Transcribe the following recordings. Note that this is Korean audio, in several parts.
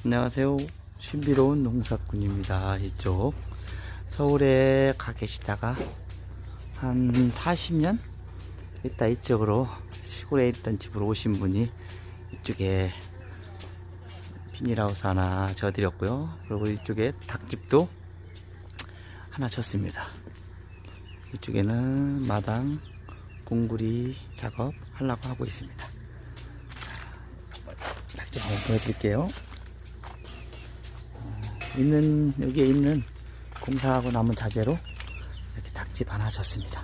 안녕하세요. 신비로운 농사꾼입니다. 이쪽 서울에 가 계시다가 한 40년 있다 이쪽으로 시골에 있던 집으로 오신 분이 이쪽에 비닐하우스 하나 져드렸고요. 그리고 이쪽에 닭집도 하나 졌습니다. 이쪽에는 마당 공구리 작업 하려고 하고 있습니다. 닭집 한번 보여드릴게요. 여기에 있는 공사하고 남은 자재로 이렇게 닭집 하나 졌습니다.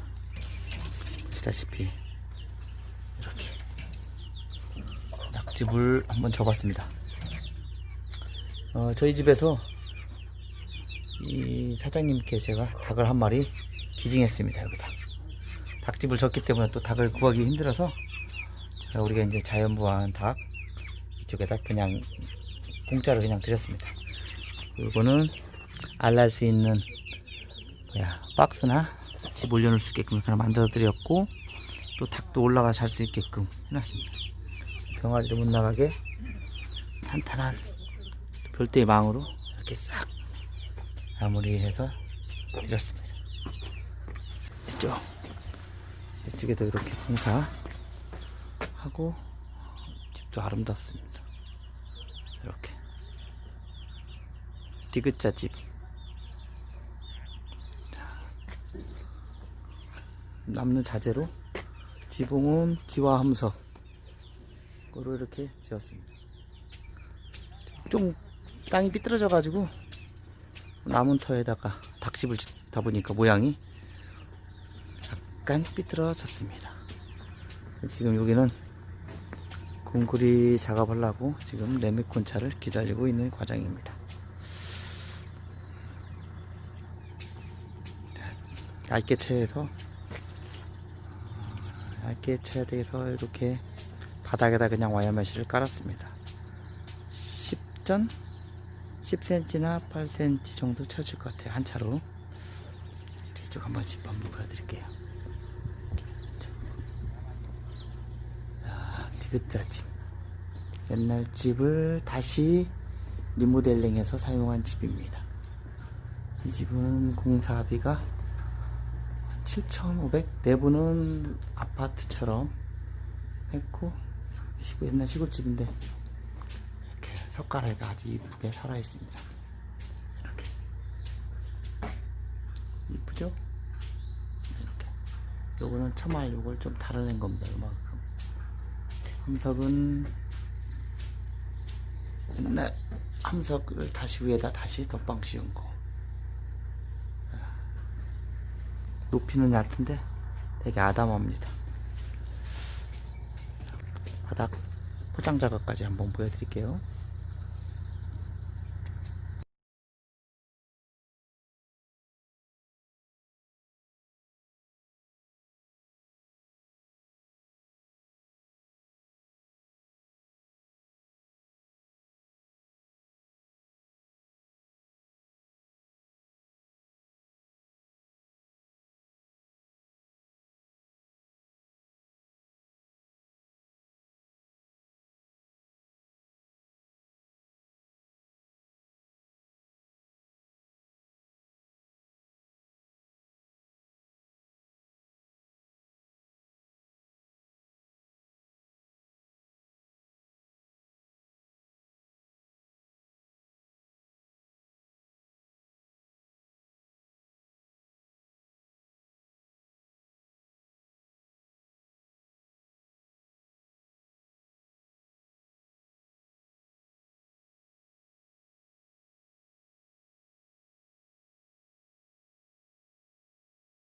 보시다시피 이렇게 닭집을 한번 져봤습니다. 저희 집에서 이 사장님께 제가 닭을 한 마리 기증했습니다. 여기다 닭집을 졌기 때문에 또 닭을 구하기 힘들어서 우리가 이제 자연부화한 닭 이쪽에다 그냥 공짜로 그냥 드렸습니다. 이거는 알날 수 있는 박스나 집 올려놓을 수 있게끔 그냥 만들어 드렸고, 또 닭도 올라가 잘 수 있게끔 해놨습니다. 병아리도 못 나가게 탄탄한 별도의 망으로 이렇게 싹 마무리해서 드렸습니다. 이쪽에도 이렇게 공사하고 집도 아름답습니다. 이렇게 디귿자 집. 남는 자재로 지붕은 기와함석으로 이렇게 지었습니다. 좀 땅이 삐뚤어져 가지고 남은 터에다가 닭집을 짓다 보니까 모양이 약간 삐뚤어졌습니다. 지금 여기는 공구리 작업하려고 지금 레미콘차를 기다리고 있는 과정입니다. 얇게 쳐야 돼서 이렇게 바닥에다 그냥 와이어메쉬를 깔았습니다. 10cm나 8cm 정도 쳐질 것 같아요. 한 차로. 이쪽 한번 집 한번 보여드릴게요. 디귿자 집. 옛날 집을 다시 리모델링해서 사용한 집입니다. 이 집은 공사비가 7,500, 내부는 아파트처럼 했고, 옛날 시골집인데 이렇게 석가래가 아주 이쁘게 살아있습니다. 이렇게 이쁘죠? 이렇게 요거는 처말 요걸 좀 달아낸 겁니다. 요만큼. 함석은 옛날 함석을 다시 위에다 다시 덧방 씌운 거. 높이는 얕은데 되게 아담합니다. 바닥 포장 작업까지 한번 보여드릴게요.